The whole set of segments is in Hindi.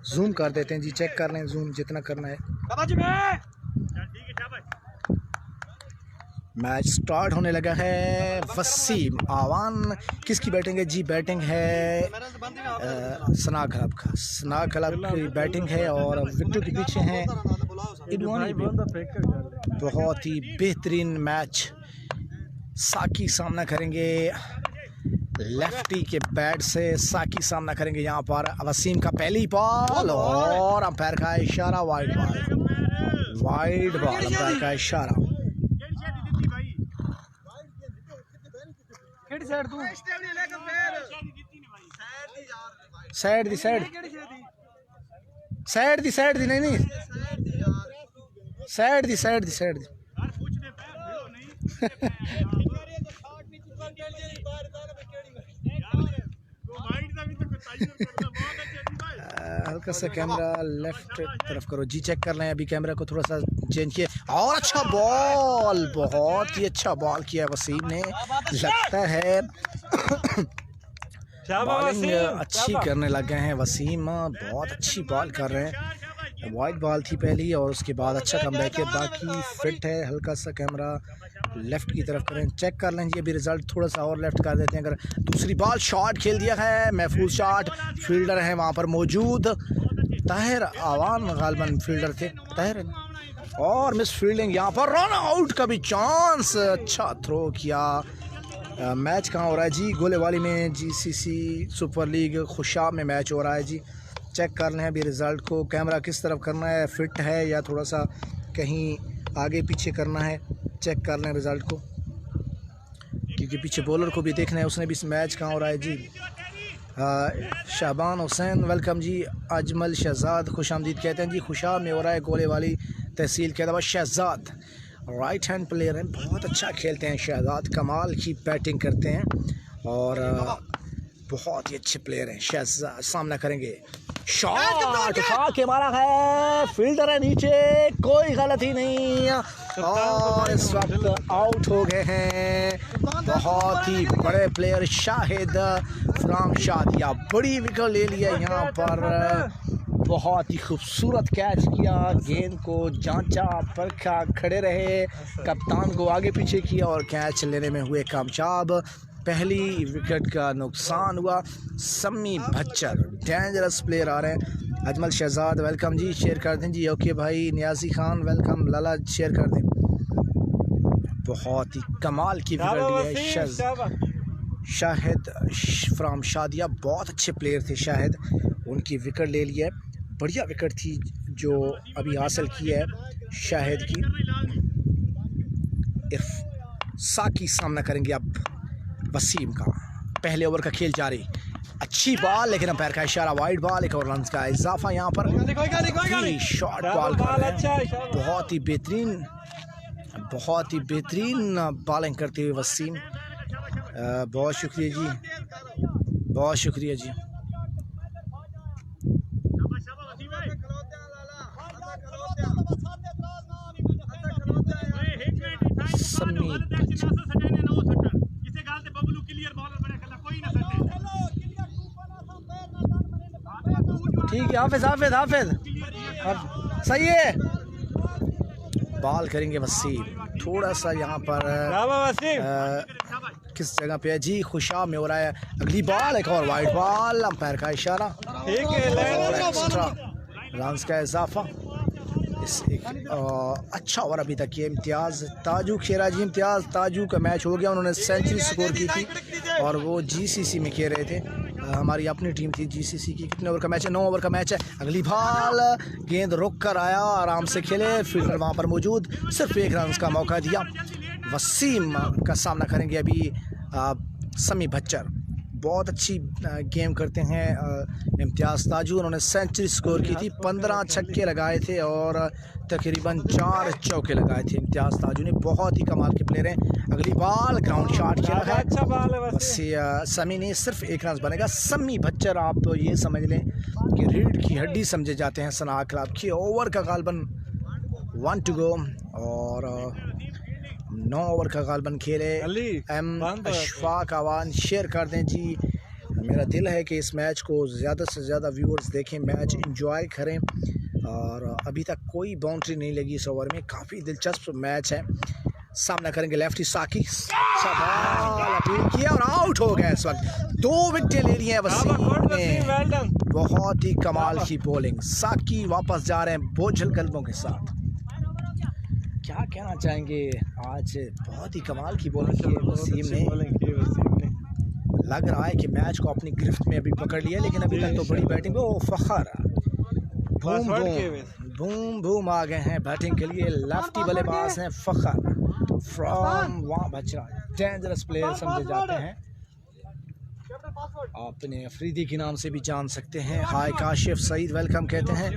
जूम कर देते हैं जी, चेक कर लें जूम जितना करना है। मैच स्टार्ट होने लगा है। वसीम आवान किसकी बैटिंग है जी? बैटिंग है सना क्लब का। सना क्लब की बैटिंग है और विकेट के पीछे हैं इडवानी। बहुत ही बेहतरीन मैच। साकी सामना करेंगे लेफ्टी के बैट से। साकी सामना करेंगे यहाँ पर वसीम का पहली बॉल और अंपायर का इशारा wide ball. Wide ball umpire का इशारा। साइड दी साइड साइड दी साइड दी नहीं साइड दी साइड दी साइड दी। हल्का सा कैमरा लेफ्ट तरफ करो जी, चेक कर लें। अभी कैमरा को थोड़ा सा चेंज किया और अच्छा बॉल, बहुत ही अच्छा बॉल किया वसीम ने। लगता है बॉलिंग अच्छी करने लग गए हैं वसीम, बहुत अच्छी बॉल कर रहे हैं। वाइड बॉल थी पहली और उसके बाद अच्छा कमबैक है। बाकी फिट है। हल्का सा कैमरा लेफ्ट की तरफ करें, चेक कर लें जी। अभी रिजल्ट थोड़ा सा और लेफ्ट कर देते हैं। अगर दूसरी बॉल शॉट खेल दिया है, महफूज शॉट। फील्डर है वहाँ पर मौजूद, ताहिर आवान गालबन फील्डर थे ताहिर, और मिस फील्डिंग यहाँ पर। रन आउट का भी चांस, अच्छा थ्रो किया। मैच कहाँ हो रहा है जी? गोलेवाली में जीसीसी सुपर लीग खुशाब में मैच हो रहा है जी। चेक कर लें अभी रिज़ल्ट को। कैमरा किस तरफ करना है, फिट है या थोड़ा सा कहीं आगे पीछे करना है, चेक कर लें रिज़ल्ट को, क्योंकि पीछे बॉलर को भी देखना है उसने भी। मैच कहाँ हो रहा है जी? शाबान हुसैन वेलकम जी। अजमल शहजाद खुश आमदीद कहते हैं जी। खुशाब में हो रहा है गोलेवाली तहसील के अलावा। शहजाद राइट हैंड प्लेयर हैं, बहुत अच्छा खेलते हैं शहजाद, कमाल की बैटिंग करते हैं और बहुत ही अच्छे प्लेयर हैं। शहजाद सामना करेंगे, शॉट उठा के मारा है, फील्डर है नीचे, कोई गलती नहीं और इस वक्त आउट हो गए हैं। बहुत ही बड़े प्लेयर शाहिद फ्राम शादिया, बड़ी विकेट ले लिया यहाँ पर। बहुत ही खूबसूरत कैच किया, गेंद को जांचा परखा, खड़े रहे, कप्तान को आगे पीछे किया और कैच लेने में हुए कामयाब। पहली विकेट का नुकसान हुआ। सम्मी भच्चर डेंजरस प्लेयर आ रहे हैं। अजमल शहजाद वेलकम जी, शेयर कर दें जी। ओके भाई नियाजी खान वेलकम, लाला शेयर कर दें। बहुत ही कमाल की विकेट ली है। शाहिद फ्राम शादिया, बहुत अच्छे प्लेयर थे शाहिद, उनकी विकेट ले ली है। बढ़िया विकेट थी जो अभी हासिल की है शाहिद की। साकी सामना करेंगे अब वसीम का। पहले ओवर का खेल जारी, अच्छी बॉल लेकिन अंपायर का इशारा वाइड बॉल। एक और रन का इजाफा यहाँ पर। शॉर्ट बॉल कर रहे हैं, बहुत ही बेहतरीन बॉलिंग करते हुए वसीम। बहुत शुक्रिया जी, बहुत शुक्रिया जी। ठीक है हाफिज हाफिज हाफिज सही है। बॉल करेंगे वसीम, थोड़ा सा यहाँ पर किस जगह पे है जी? खुशाब में हो रहा है। अगली बॉल एक और वाइड बॉल, अंपायर का इशारा, एक्स्ट्रा रन्स का इजाफा। अच्छा ओवर अभी तक ये। इम्तियाज़ ताजू खेरा जी, इम्तियाज़ ताजू का मैच हो गया, उन्होंने सेंचुरी स्कोर की थी और वो जीसीसी में खेल रहे थे। हमारी अपनी टीम थी जीसीसी की। कितने ओवर का मैच है? 9 ओवर का मैच है। अगली बॉल, गेंद रुक कर आया, आराम से खेले, फील्डर वहाँ पर मौजूद, सिर्फ 1 रन का मौका दिया। वसीम का सामना करेंगे अभी समी भच्चर, बहुत अच्छी गेम करते हैं इम्तियाज़ ताजू, उन्होंने सेंचुरी स्कोर की थी, 15 छक्के लगाए थे और तकरीबन 4 चौके लगाए थे इम्तियाज़ ताजू ने। बहुत ही कमाल के प्लेयर हैं। अगली बॉल ग्राउंड शॉट खेला है, अच्छा बॉल है। समी ने सिर्फ 1 रन बनेगा। समी भच्चर आप तो ये समझ लें कि रीढ़ की हड्डी समझे जाते हैं सना क्लब की। ओवर का गालबन 1 to go और 9 ओवर का गालबन खेले। एम अशफाक आवान शेयर कर दें जी, मेरा दिल है कि इस मैच को ज़्यादा से ज़्यादा व्यूअर्स देखें, मैच इंजॉय करें। और अभी तक कोई बाउंड्री नहीं लगी इस ओवर में, काफ़ी दिलचस्प मैच है। सामना करेंगे लेफ्टी साकी, अच्छा बॉल अपील किया और आउट हो गया। इस वक्त 2 विकेटें ले ली हैं वसीम ने, बहुत ही कमाल की बॉलिंग। साकी वापस जा रहे हैं बोझल कदमों के साथ। क्या कहना चाहेंगे, आज बहुत ही कमाल की बॉलिंग की है वसीम ने। लग रहा है कि मैच को अपनी गिरफ्त में अभी पकड़ लिया, लेकिन अभी तक तो बड़ी बैटिंग। ओ फखर, बूम बूम बूम बूम आ गए हैं बैटिंग के लिए। लेफ्टी बल्लेबाज हैं फखर फ्रॉम वहाँ बचरा, डेंजरस प्लेयर समझे जाते हैं। अपने अफरीदी के नाम से भी जान सकते हैं। हाय काशिफ सईद वेलकम कहते हैं।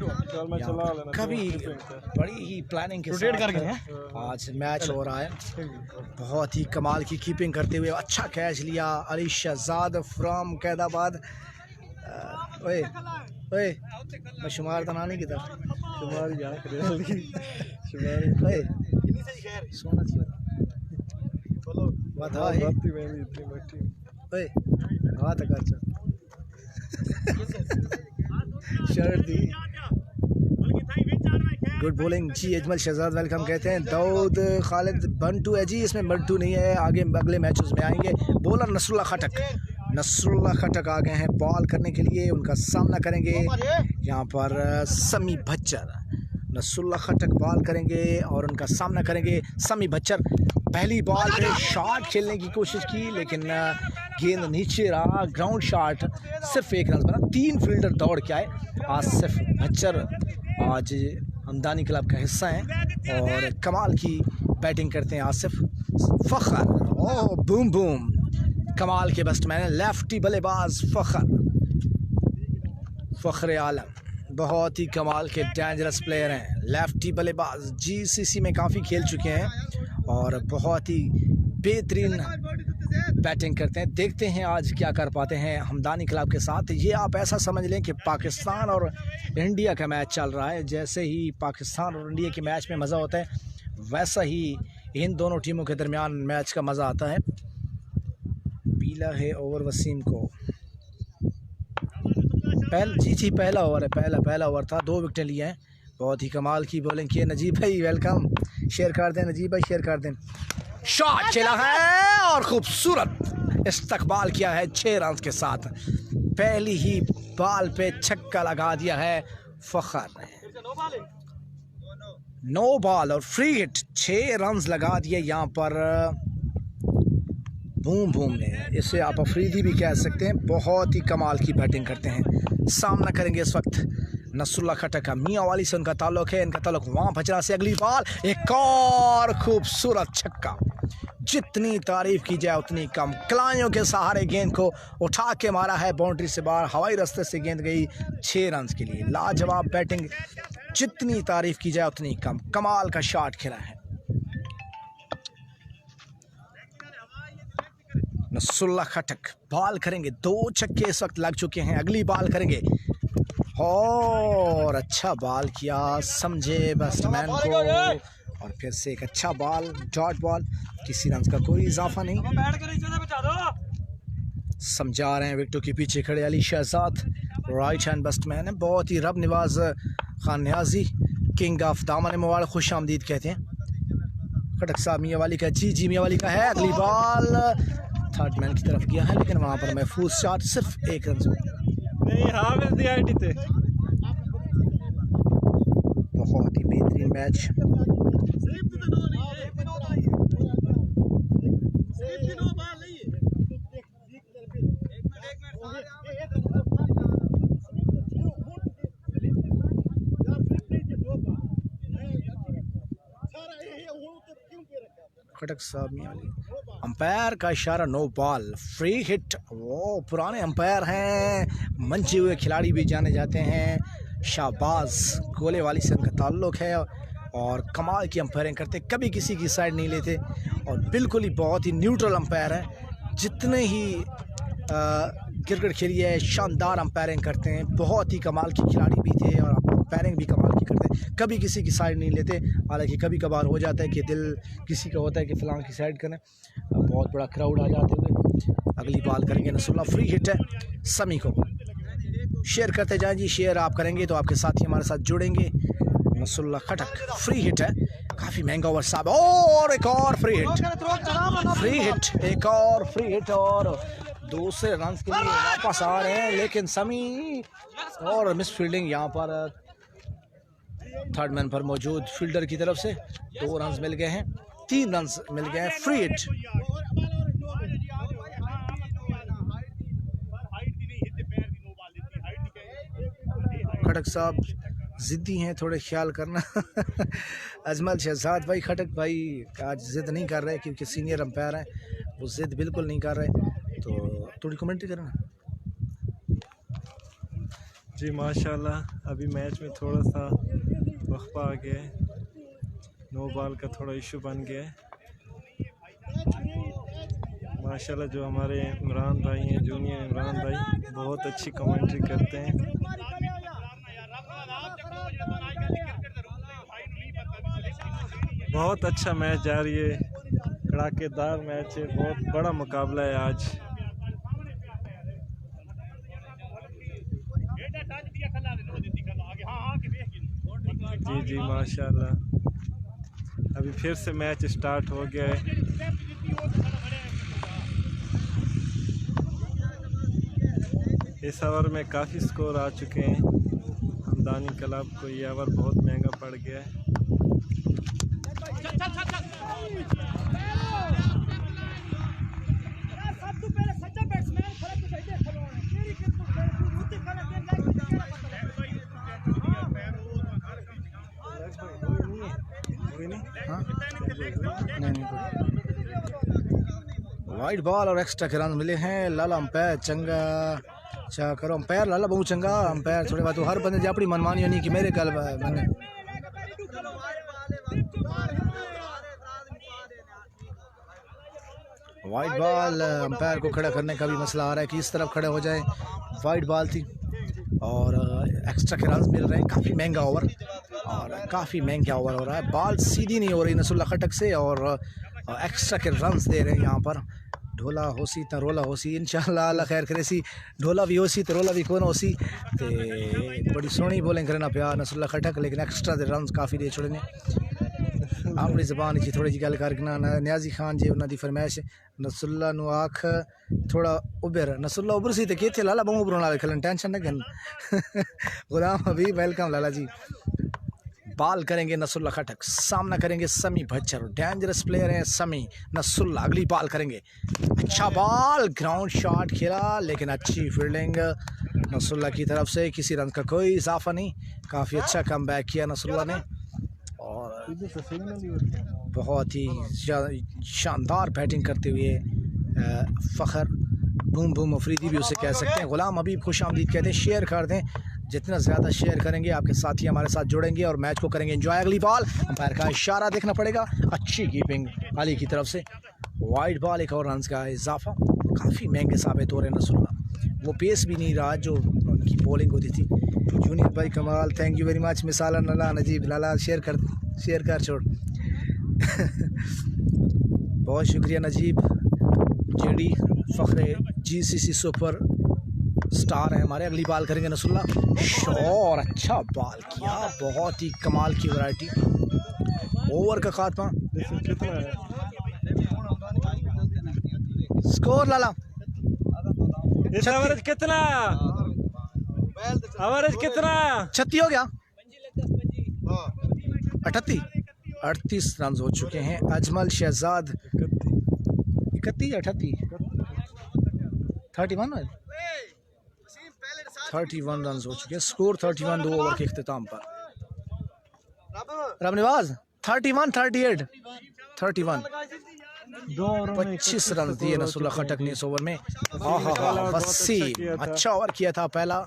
कभी बड़ी ही प्लानिंग के साथ आज मैच हो रहा है। बहुत ही कमाल की कीपिंग करते हुए अच्छा कैच लिया अली शहजाद फ्रॉम कैदाबाद। ओए ओए मैं शुमार तो नानी की तरफ सोना चाहिए गुड बॉलिंग जी। अजमल शहजाद वेलकम कहते हैं। दाऊद खालिद बंटू है जी, इसमें बंटू नहीं है, आगे अगले मैचेस में आएंगे। बॉलर नसरुल्ला खटक आ गए हैं बॉल करने के लिए। उनका सामना करेंगे यहाँ पर समी भच्चर। नसरुल्ला खटक बॉल करेंगे और उनका सामना करेंगे समी भच्चर। पहली बॉल पे शॉट खेलने की कोशिश की, लेकिन गेंद नीचे रहा। ग्राउंड शॉट, सिर्फ 1 रन बना। 3 फील्डर दौड़ के आए। आसिफ भच्चर आज हमदानी क्लब का हिस्सा हैं और कमाल की बैटिंग करते हैं आसिफ। फखर, ओह बूम बूम, कमाल के बैट्समैन है लेफ्टी बल्लेबाज फखर आलम, बहुत ही कमाल के डेंजरस प्लेयर हैं। लेफ्टी बल्लेबाज GCC में काफ़ी खेल चुके हैं और बहुत ही बेहतरीन बैटिंग करते हैं। देखते हैं आज क्या कर पाते हैं हमदानी क्लब के साथ। ये आप ऐसा समझ लें कि पाकिस्तान और इंडिया का मैच चल रहा है। जैसे ही पाकिस्तान और इंडिया के मैच में मज़ा होता है, वैसा ही इन दोनों टीमों के दरमियान मैच का मज़ा आता है। पीला है ओवर वसीम को। पहला ओवर है, पहला ओवर था। 2 विकेटें लिए हैं। बहुत ही कमाल की बॉलिंग की है। नजीब भाई वेलकम, शेयर कर दें नजीब भाई, शेयर कर दें। शॉट चला है और खूबसूरत इस्तकबाल किया है 6 रन के साथ। पहली ही बॉल पे छक्का लगा दिया है फखर ने। 9 बॉल और फ्री हिट, 6 रन लगा दिए यहाँ पर बूम बूम ने। इसे आप अफरीदी भी कह सकते हैं। बहुत ही कमाल की बैटिंग करते हैं। सामना करेंगे इस वक्त नसरुल्ला खटक का। मियाँ वाली से उनका ताल्लुक है, इनका ताल्लुक वहाँ भचरा से। अगली बॉल, एक और खूबसूरत छक्का। जितनी तारीफ की जाए उतनी कम। कलाइयों के सहारे गेंद को उठा के मारा है बाउंड्री से बाहर। हवाई रास्ते से गेंद गई 6 रन के लिए। लाजवाब बैटिंग, जितनी तारीफ की जाए उतनी कम। कमाल का शॉट खेला है नसरुल्ला खटक। बॉल करेंगे, 2 छक्के इस वक्त लग चुके हैं। अगली बॉल करेंगे और अच्छा बॉल किया समझे बैट्समैन को, और फिर से एक अच्छा बॉल, डॉट बॉल। किसी रन का कोई इजाफा नहीं। समझा रहे हैं विकेटों के पीछे खड़े Ali Shahzad, right hand batsman है। बहुत ही रब नवाज खान न्याजी, किंग ऑफ दामन मवाड़, खुश आमदीद कहते हैं। खटक साहब मियाँ वाली का, जी मियाँ वाली का है। अगली बॉल थर्ड मैन की तरफ गया है, लेकिन वहाँ पर महफूज शॉट, सिर्फ 1 रन। बहुत ही बेहतरीन मैच। खटक साहब मियाँ वाली, अंपायर का इशारा, नो बॉल, फ्री हिट। वो पुराने अंपायर हैं, मंचे हुए खिलाड़ी भी जाने जाते हैं। शाहबाज गोले वाली से उनका ताल्लुक़ है और कमाल की अंपायरिंग करते, कभी किसी की साइड नहीं लेते और बिल्कुल ही बहुत ही न्यूट्रल अंपायर है। जितने ही क्रिकेट खेली है, शानदार अंपायरिंग करते हैं, बहुत ही कमाल के खिलाड़ी भी थे और अंपायरिंग भी कमाल की करते हैं, कभी किसी की साइड नहीं लेते। हालांकि कभी कभार हो जाता है कि दिल किसी का होता है कि फ़लाँ की साइड करें, बहुत बड़ा क्राउड आ जाते हुए। अगली बॉल करेंगे नसरुल्लाह, फ्री हिट है समी को। शेयर करते जाएं जी, शेयर आप करेंगे तो आपके साथी हमारे साथ जुड़ेंगे। नसरुल्लाह खटक, फ्री हिट है, काफ़ी महंगा ओवर साहब, और एक और फ्री हिट, एक और फ्री हिट और दूसरे रन के लिए वापस आ रहे हैं, लेकिन समी और मिस फील्डिंग यहाँ पर थर्ड मैन पर मौजूद फील्डर की तरफ से। 2 रन मिल गए हैं, 3 रन मिल गए हैं, फ्री हिट। खटक साहब ज़िद्दी हैं, थोड़े ख्याल करना। अजमल शहजाद भाई, खटक भाई आज ज़िद नहीं कर रहे क्योंकि सीनियर अंपायर हैं, वो ज़िद बिल्कुल नहीं कर रहे, तो थोड़ी कमेंट्री करना जी। माशाल्लाह अभी मैच में थोड़ा सा वक्फा आ गया है, नो बॉल का थोड़ा इशू बन गया है। माशाल्लाह जो हमारे इमरान भाई हैं, जूनियर इमरान भाई, बहुत अच्छी कमेंट्री करते हैं। बहुत अच्छा मैच जा रही है, कड़ाकेदार मैच है, बहुत बड़ा मुकाबला है आज। जी जी माशाल्लाह, अभी फिर से मैच स्टार्ट हो गया है। इस ओवर में काफ़ी स्कोर आ चुके हैं, हमदानी क्लब को ये ओवर बहुत महंगा पड़ गया है। वाइट बॉल और एक्स्ट्रा के रन मिले हैं। लाला अंपायर चंगा चा करो, अंपायर लाला बहुत चंगा अंपायर, थोड़ी बात हर बंदे अपनी मनमानी नहीं कि मेरे गल मैंने। वाइट बॉल, अंपायर को खड़ा करने का भी मसला आ रहा है कि इस तरफ खड़े हो जाए। वाइट बॉल थी और एक्स्ट्रा के रन मिल रहे हैं, काफ़ी महंगा ओवर और काफ़ी महंगा ओवर हो रहा है। बॉल सीधी नहीं हो रही नसरुल्लाह खटक से और एक्स्ट्रा के रन्स दे रहे हैं यहाँ पर। ढोला होसी तो रोला होसी, इंशाल्लाह अल्लाह खैर करे सी, ढोला भी होसी तो रोला भी कौन होसी। तो बड़ी सोहनी बॉलिंग करना पिया नसरुल्लाह खटक, लेकिन एक्स्ट्रा दे रन्स काफ़ी दे छोड़े ने। अपनी ज़बान की थोड़ी जी गल करना, न्याजी खान जी उन्होंने फरमाइश नसरुल्लाह नू आख थोड़ा उभर, नसरुल्लाह उभर सी तो कितने लाला बहु उभरन वाले खेलन, टेंशन न कर। गुलाम हबीब वेलकम लाला जी। बॉल करेंगे नसरुल्लाह खटक, सामना करेंगे समी भच्चर, डेंजरस प्लेयर है समी। नसरुल्लाह अगली बॉल करेंगे, अच्छा बॉल, ग्राउंड शॉट खेला लेकिन अच्छी फील्डिंग नसरुल्लाह की तरफ से, किसी रन का कोई इजाफा नहीं। काफ़ी अच्छा कम बैक किया नसरुल्लाह ने और बहुत ही शानदार बैटिंग करते हुए फ़खर बूम बूम अफरीदी भी उसे कह सकते हैं। गुलाम हबीब खुश आमदीद कहते हैं। शेयर कर दें, जितना ज़्यादा शेयर करेंगे आपके साथी हमारे साथ जुड़ेंगे और मैच को करेंगे एंजॉय। अगली बॉल, अंपायर का इशारा देखना पड़ेगा, अच्छी कीपिंग अली की तरफ से। वाइट बॉल, एक और रन का इजाफा, काफ़ी महंगे साबित हो रहे हैं नसरुल्लाह, वो पेस भी नहीं रहा जो उनकी बॉलिंग होती थी। जूनियर भाई कमाल, थैंक यू वेरी मच। मिसाल नला नजीब लाला शेयर कर छोड़। बहुत शुक्रिया Najib. JD Fakhre GCC super star है हमारे। अगली बॉल करेंगे नसरुल्लाह, और अच्छा बॉल किया, बहुत ही कमाल की वैरायटी। ओवर का खात्मा, स्कोर लाला एवरेज कितना, एवरेज कितना 36 हो गया, 38 रन हो चुके हैं। अजमल शहजाद 31 या 31 रन हो चुके हैं। स्कोर 31 2 ओवर के इख्तिताम पर। रब नवाज 31 25 रन दिए नसरुल्लाह खटक ने इस ओवर में। वसीम अच्छा ओवर किया था पहला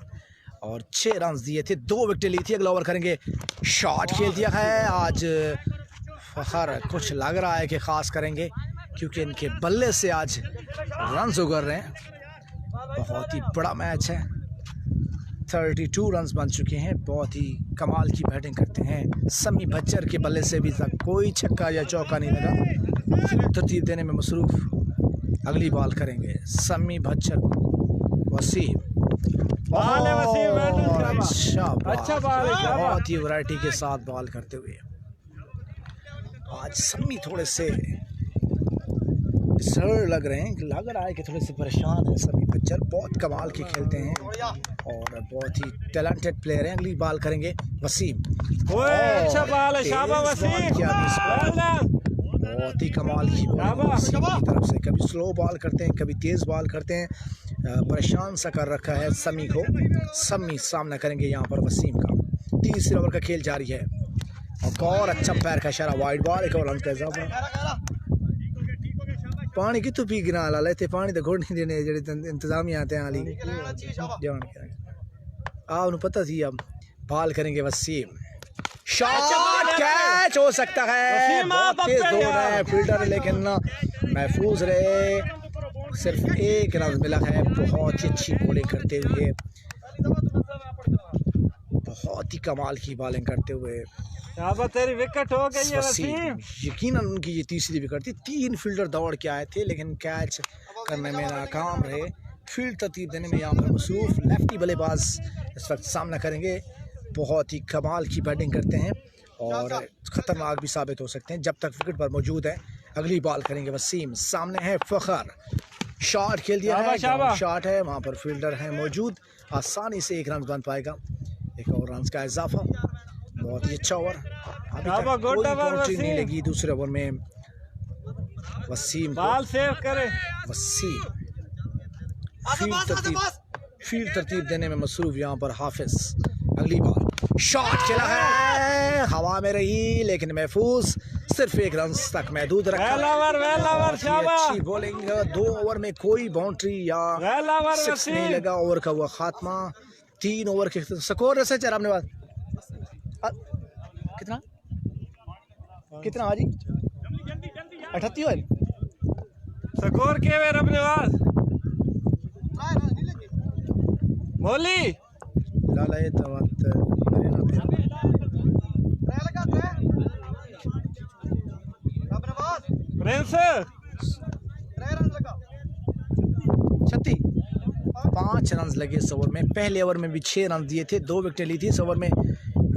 और 6 रन दिए थे, 2 विकेट ली थी। अगला ओवर करेंगे, शॉट खेल दिया है। आज फ़खर कुछ लग रहा है कि ख़ास करेंगे क्योंकि इनके बल्ले से आज रन उगर रहे हैं। बहुत ही बड़ा मैच है। 32 रन्स बन चुके हैं। बहुत ही कमाल की बैटिंग करते हैं समी भज्जर के बल्ले से भी तक कोई छक्का या चौका नहीं लगा। फिर तरतीब देने में मसरूफ। अगली बॉल करेंगे समी भज्जर। वसीम बॉल है वसीम, अच्छा बॉल है, बहुत ही वैरायटी के साथ बॉल करते हुए। आज समी थोड़े से सर लग रहे हैं, लग रहा है कि थोड़े से परेशान है समी भज्जर। बहुत कमाल के खेलते हैं और बहुत ही टैलेंटेड प्लेयर हैं। अगली बॉल करेंगे वसीम। अच्छा बॉल है, शाबाश वसीम, बहुत ही कमाल की बॉल वसीम की तरफ से। कभी स्लो बॉल करते हैं, कभी तेज बॉल करते हैं। परेशान सा कर रखा है समी को। समी सामना करेंगे यहाँ पर वसीम का। 30 ओवर का खेल जारी है और अच्छा पैर का इशारा, वाइड बॉल, एक और रन का इजाफा। पानी कितों पी गिना ला लेते, पानी तो घोड़ नहीं देने जेडे इंतजामिया आते हैं आली जान के आ उन्हें पता थी। अब बॉल करेंगे वसीम। शॉट कैच हो सकता है, बहुत तेज दौड़ रहा है फील्डर लेकिन महफूज रहे। सिर्फ एक रन मिला है। बहुत ही अच्छी बॉलिंग करते हुए, बहुत ही कमाल की बॉलिंग करते हुए तेरी विकेट हो गई है वसीम। यकीनन उनकी ये तीसरी विकेट थी। 3 फील्डर दौड़ के आए थे लेकिन कैच करने में नाकाम रहे। फील्ड तरतीब देने में यहाँ पर मसरूफ लेफ्टी बल्लेबाज इस वक्त सामना करेंगे। बहुत ही कमाल की बैटिंग करते हैं और ख़तरनाक भी साबित हो सकते हैं जब तक विकेट पर मौजूद है। अगली बॉल करेंगे वसीम। सामने है फ़खर। शॉट खेल दिया है, शॉट है, वहाँ पर फील्डर है मौजूद। आसानी से 1 रन बन पाएगा, एक और रन का इजाफा। बहुत ही अच्छा ओवर। अभी तक कोई बाउंड्री नहीं लगी दूसरे ओवर में। वसीम बॉल सेव करे। वसीम फील्ड तरतीब देने में मसरूफ यहाँ पर हाफिज। अगली बॉल शॉट खेला है, हवा में रही लेकिन महफूज। सिर्फ 1 रन तक महदूद रखा। अच्छी बॉलिंग। 2 ओवर में कोई बाउंड्री या सिक्स नहीं लगा। ओवर का हुआ खात्मा। 3 ओवर के स्कोर से चार आपने बात कितना कितना हाजी 38 स्कोर के वे अपने पास मोली लाला ये तवत मेरे ना प्रिंस 36 5 रन लगे इस ओवर में। पहले ओवर में भी 6 रन दिए थे, 2 विकेटें ली थी इस ओवर में।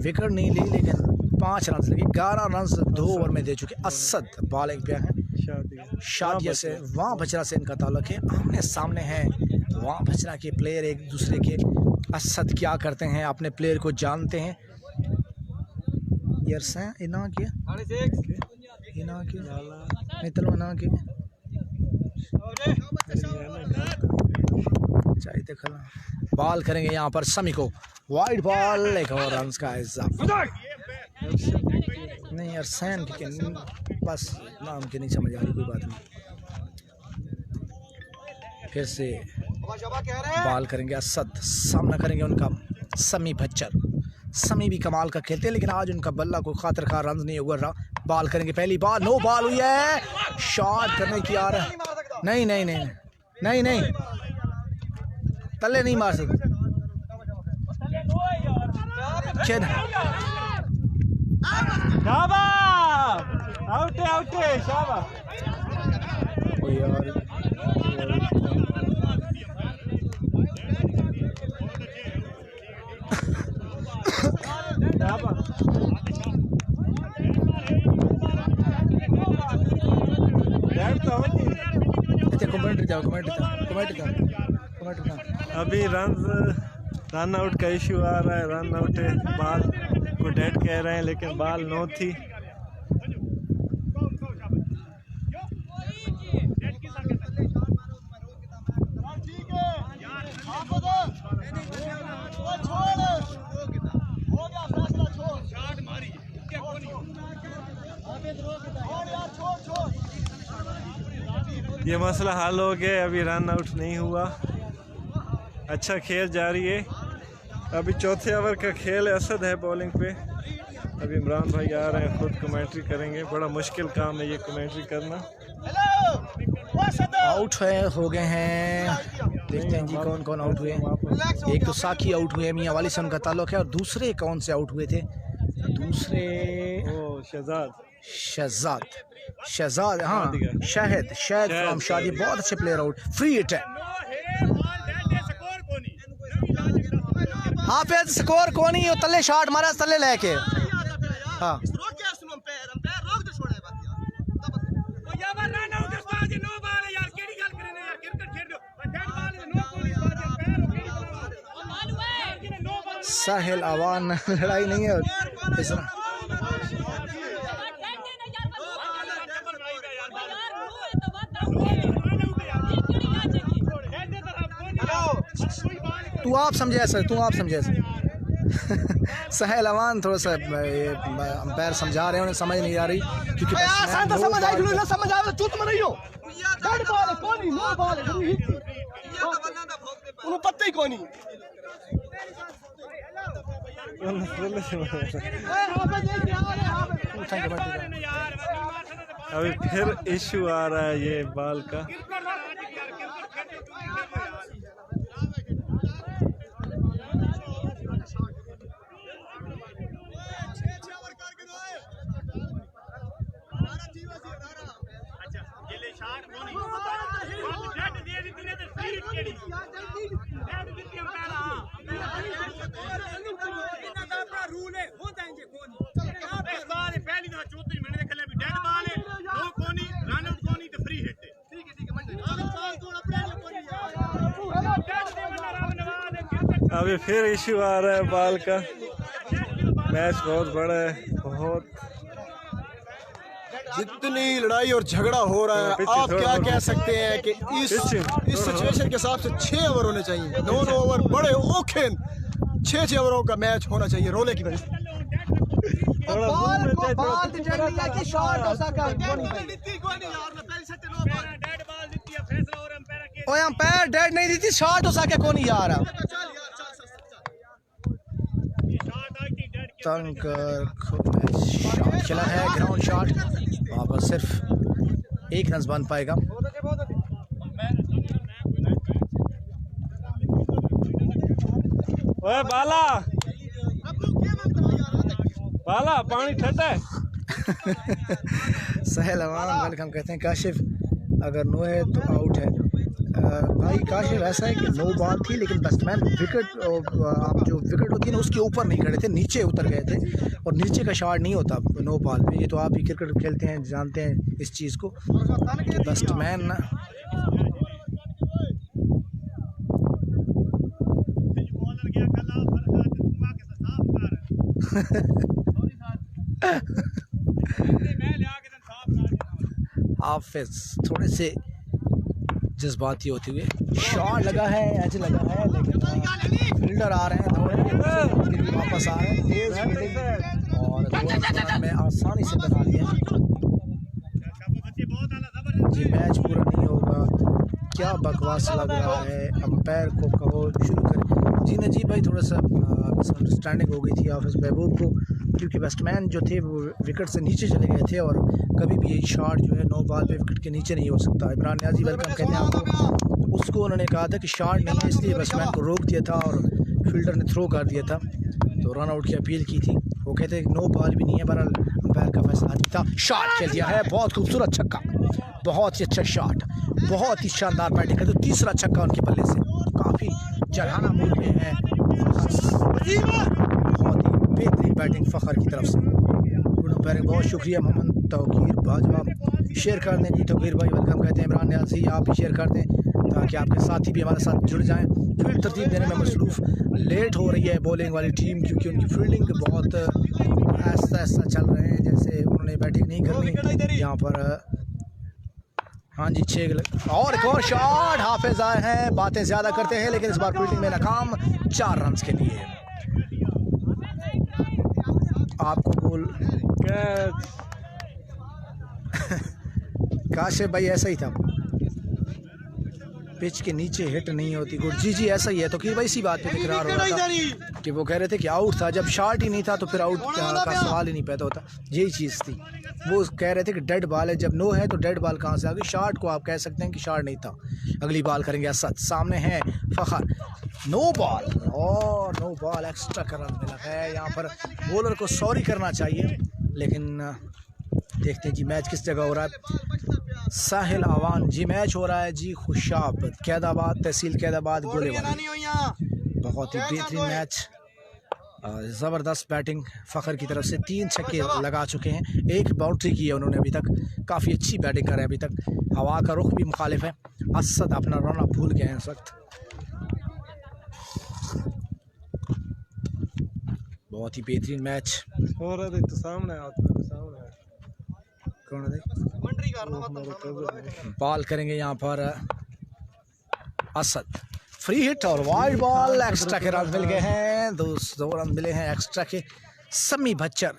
विकेट नहीं ली लेकिन 5 रन लगे। 11 रन 2 ओवर में दे चुके। असद बॉलिंग पे है। शादिया से वहाँ बचरा से इनका ताल्लुक है। आमने सामने हैं वहाँ बचरा के प्लेयर एक दूसरे के। असद क्या करते हैं, अपने प्लेयर को जानते हैं। यार से इना के मित्रों ना के चाहिए खला। बॉल करेंगे यहाँ पर समी को, वाइड बॉल, एक और रन का इजाफा। नहीं यार सैन के बस नाम के नहीं समझ आ रही, कोई बात नहीं। फिर से बॉल करेंगे असद। सामना करेंगे उनका समी भज्जर। समी भी कमाल का खेलते हैं लेकिन आज उनका बल्ला को खातिर खा रन नहीं उगल रहा। बॉल करेंगे, पहली बॉल, नो बॉल हुई है। शॉट करने की आ रहा है, नहीं नहीं नहीं नहीं नहीं तले नहीं मार सकते। आउट आउट शाबाश यार अभी रन आउट का इशू आ रहा है। रन आउट है, बॉल को डेड कह रहे हैं लेकिन बॉल नो थी। ये मसला हल हो गया, अभी रन आउट नहीं हुआ। अच्छा खेल जारी है। अभी चौथे ओवर का खेल है। असद है बॉलिंग पे। अभी इमरान भाई आ रहे हैं, खुद कमेंट्री करेंगे। बड़ा मुश्किल काम है ये कमेंट्री करना। आउट हो गए हैं देखते हैं जी कौन कौन आउट हुए हैं। एक तो साकी आउट हुए, मियाँ वाली से उनका ताल्लुक है, और दूसरे कौन से आउट हुए थे? दूसरे शहजाद, हाँ शाहिद फ्रॉम शादी, बहुत अच्छे प्लेयर आउट। फ्री हिट है। हाफिज स्कोर कौन ही तले शॉट मारा तले लेके। हाँ साहिल अवान लड़ाई नहीं है इस तू आप समझे सर, तू आप समझे सर। साहिल अवान थोड़ा सा अंपायर समझा रहे हैं, उन्हें समझ नहीं आ रही क्योंकि पत्ते ही कौन अभी फिर इशू आ रहा है ये बॉल का। अभी फिर इशू आ रहा है बॉल का। मैच बहुत बड़ा है, बहुत जितनी लड़ाई और झगड़ा हो रहा है, आप क्या कह सकते हैं कि इस सिचुएशन के हिसाब से 6 ओवर होने चाहिए। 9 ओवर बड़े ओखेन, 6 ओवरों का मैच होना चाहिए रोले की वजह से। अंपायर डेड नहीं दी थी, शॉट हो सके कौन यार। शॉट चला है, ग्राउंड शॉट, वहाँ पर सिर्फ 1 रन बन पाएगा। ओए बाला बाला पानी ठंडा है। साहिल अवान वेलकम कहते हैं। काशिफ अगर नो है तो आउट है। भाई काशिफ ऐसा है कि नो बॉल थी लेकिन बैट्समैन विकेट, आप जो विकेट होती है ना उसके ऊपर नहीं खड़े थे, नीचे उतर गए थे, और नीचे का शॉट नहीं होता नो बॉल पे। ये तो आप ही क्रिकेट खेलते हैं, जानते हैं इस चीज़ को कि बैट्समैन ना हाफिज थोड़े से जज्बाती होते हुए शॉट लगा है, ऐसे लगा है, लेकिन फील्डर आ रहे हैं थोड़े वापस आ रहे हैं और 2 रन में आसानी से बना लिया। जी मैच पूरा नहीं होगा, क्या बकवास लग रहा है। अंपायर को कहो शुरू करें। जी नजीब भाई थोड़ा सा मिसअंडरस्टैंडिंग हो गई थी हाफिज महबूब को, क्योंकि बैट्समैन जो थे वो विकेट से नीचे चले गए थे, और कभी भी यही शॉट जो है नो बॉल पे विकेट के नीचे नहीं हो सकता। इमरान न्याजी वेलकम कहते हैं आपको। तो उसको उन्होंने कहा था कि शॉट नहीं है, इसलिए बैट्समैन को रोक दिया था और फील्डर ने थ्रो कर दिया था, तो रन आउट की अपील की थी। वो कहते हैं नो बॉल भी नहीं है, बहरहाल अंपायर का फैसला था। शॉट खेल दिया है, बहुत खूबसूरत छक्का, बहुत ही अच्छा शॉट, बहुत ही शानदार बैटिंग करते। तीसरा छक्का उनके बल्ले से, काफ़ी जरहाना मूड में है, बहुत ही बेहतरीन बैटिंग फ़खर की तरफ से। बहुत शुक्रिया मोहम्मद तौकीर बाजवा शेयर कर दें जी। तौकीर भाई वेलकम कहते हैं। इमरान न्याजी आप भी शेयर कर दें ताकि आपके साथी भी हमारे साथ जुड़ जाएं। फील्ड तरतीब देने में मसरूफ़, लेट हो रही है बॉलिंग वाली टीम क्योंकि उनकी फील्डिंग बहुत ऐसा चल रहे हैं जैसे उन्होंने बैटिंग नहीं करनी यहाँ पर। हाँ जी 6 और एक और शॉट। हाफिज आए हैं, बातें ज़्यादा करते हैं लेकिन इस बार फील्डिंग में नाकाम 4 रन के लिए। आपको बोल काशिफ भाई ऐसा ही था। पिच के नीचे हिट नहीं होती गुड। जी ऐसा ही है। तो कि भाई इसी बात पे तकरार हो रहा था कि वो कह रहे थे कि आउट था, जब शॉट ही नहीं था तो फिर आउट का सवाल ही नहीं पैदा होता। यही चीज़ थी। वो कह रहे थे कि डेड बॉल है, जब नो है तो डेड बॉल कहाँ से आ गई। शॉट को आप कह सकते हैं कि शॉट नहीं था। अगली बॉल करेंगे असद, सामने है फ़खर, नो बॉल और नो बॉल, एक्स्ट्रा का रन मिला है। यहाँ पर बॉलर को सॉरी करना चाहिए, लेकिन देखते हैं जी मैच किस जगह हो रहा है। साहिल आवान जी मैच हो रहा है जी खुशाब कैदाबाद, तहसील कैदाबाद गोलेवाली। बहुत ही बेहतरीन मैच, ज़बरदस्त बैटिंग फ़खर की तरफ से। 3 छक्के लगा चुके हैं, 1 बाउंड्री की है उन्होंने अभी तक। काफ़ी अच्छी बैटिंग कर रहे हैं अभी तक। हवा का रुख भी मुखालिफ है। असद अपना रन भूल गए हैं इस वक्त। बहुत ही बेहतरीन मैच हो रहा है। तो सामने कौन है? बॉल करेंगे यहाँ पर असद, फ्री हिट और वाइड बॉल, एक्स्ट्रा के रन मिल गए हैं। 2 रन मिले हैं एक्स्ट्रा के। समी भच्चर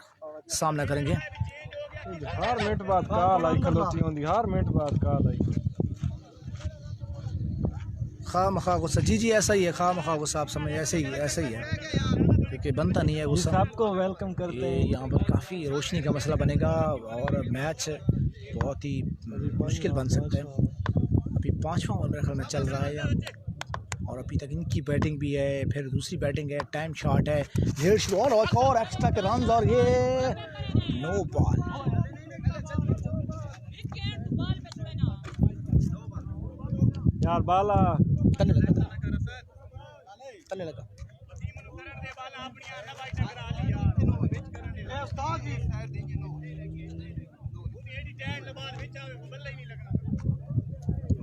सामना करेंगे। हर मिनट बाद कॉल आई खलोती होंदी, हर मिनट बाद कॉल आई। खामखा गुस्सा, जी ऐसा ही है। खामखा गुस्सा आप समझ, ऐसे ही है क्योंकि बनता नहीं है गुस्सा। सबको वेलकम करते हैं। यहाँ पर काफ़ी रोशनी का मसला बनेगा और मैच बहुत ही मुश्किल बन सकता है। अभी 5वां ओवर मेरे ख्याल में चल रहा है और अभी तक इनकी बैटिंग भी है, फिर दूसरी बैटिंग है, टाइम शॉट है, डेढ़ बॉल और एक्स्ट्रा के रन और ये नो बॉल। यार बाला तले लगा।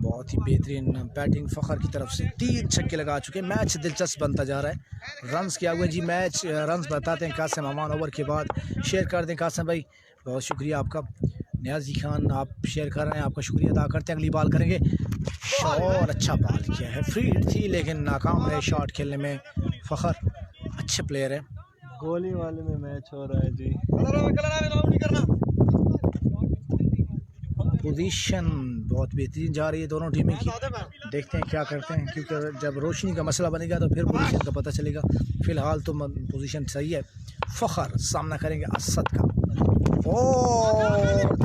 बहुत ही बेहतरीन बैटिंग फ़खर की तरफ से। 3 छक्के लगा चुके। मैच दिलचस्प बनता जा रहा है। रन्स क्या हुए जी? मैच रन्स बताते हैं कासिम अमान ओवर के बाद। शेयर कर दें कासिम भाई, बहुत शुक्रिया आपका। नियाजी खान आप शेयर कर रहे हैं, आपका शुक्रिया अदा करते हैं। अगली बॉल करेंगे। शॉट अच्छा बॉल किया है, फ्री हिट थी लेकिन नाकाम रहे शॉट खेलने में। फ़खर अच्छे प्लेयर है। गोली वाले में मैच हो रहा है जी। पोजीशन बहुत बेहतरीन जा रही है दोनों टीमें की। देखते हैं क्या करते हैं, क्योंकि जब रोशनी का मसला बनेगा तो फिर पोजीशन का पता चलेगा। फ़िलहाल तो पोजीशन सही है। फ़खर सामना करेंगे असद का। और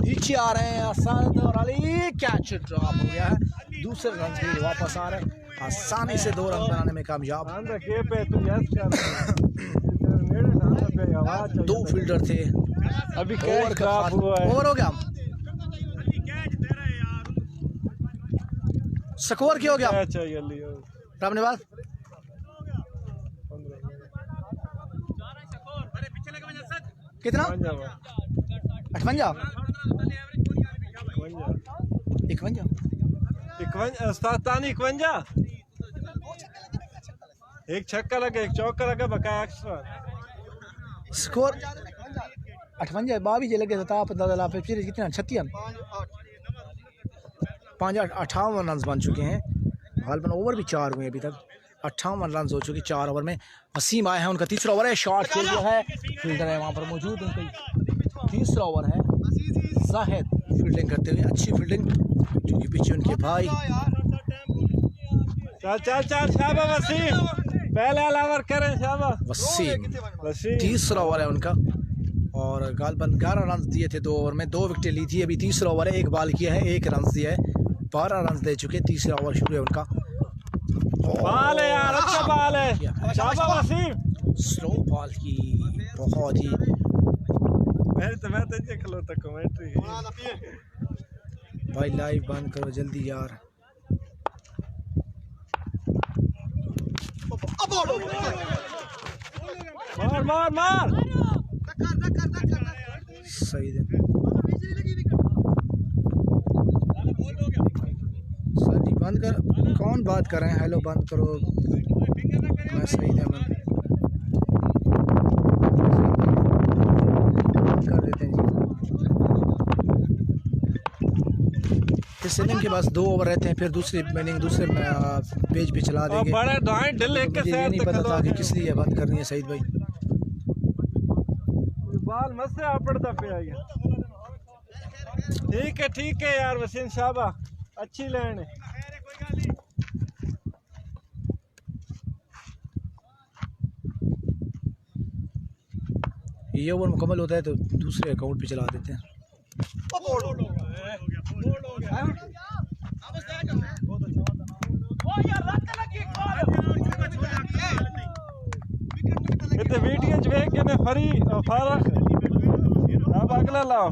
नीचे आ रहे हैं असद और अली, कैच ड्रॉप हो गया है। दूसरे रन के लिए वापस आ रहे हैं, आसानी से 2 रन बनाने में कामयाब। 2 फील्डर थे। अभी कैच ड्रॉप हुआ है। ओवर हो गया। स्कोर क्या हो गया? आपने बात कितना? 58 एक छक्का लगा, एक चौका लगा, बकाया एक्स्ट्रा स्कोर 58 22 लगे था। फिर कितना? 36 58 रन बन चुके हैं। गालबन ओवर भी 4 हुए अभी तक। 58 रन हो चुके 4 ओवर में। वसीम आए हैं, उनका तीसरा ओवर है। शॉट खेल दिया है, फील्डर है वहाँ पर मौजूद। उनका तीसरा ओवर है। जाहिद फील्डिंग करते हुए, अच्छी फील्डिंग क्योंकि पीछे उनके भाई। चल शाबाश वसीम, पहले ओवर करें। शाबाश वसीम तीसरा ओवर है उनका और गालबन 11 रन दिए थे 2 ओवर में। 2 विकेटें ली थी। अभी तीसरा ओवर है, 1 बॉल किया है, 1 रन दिया है, 12 रन दे चुके। तीसरा ओवर शुरू है उनका। बॉल है यार, अच्छा बॉल है। शाबाश वसीम, स्लो बॉल की बहुत ही। मैं तो खलोता कमेंट्री भाई लाइव बंद करो जल्दी यार। मार सही है सर जी, बंद कर। कौन बात कर रहे हैं? हेलो बंद करो। मैं सही है, कर देते हैं जी। इस इनिंग के पास 2 ओवर रहते हैं, फिर दूसरी इनिंग दूसरे पेज पे चला देंगे। मुझे नहीं पता था कि किस लिए बंद करनी है सईद भाई। बाल मत से आपड़ता पे आ गया। ठीक है यार वसीम शाबा, अच्छी लैंड है। ये ओवर मुकम्मल होता है तो दूसरे अकाउंट पे चला देते हैं। इतने वीडियो देख के ने फरी फारक अब अगला लाओ।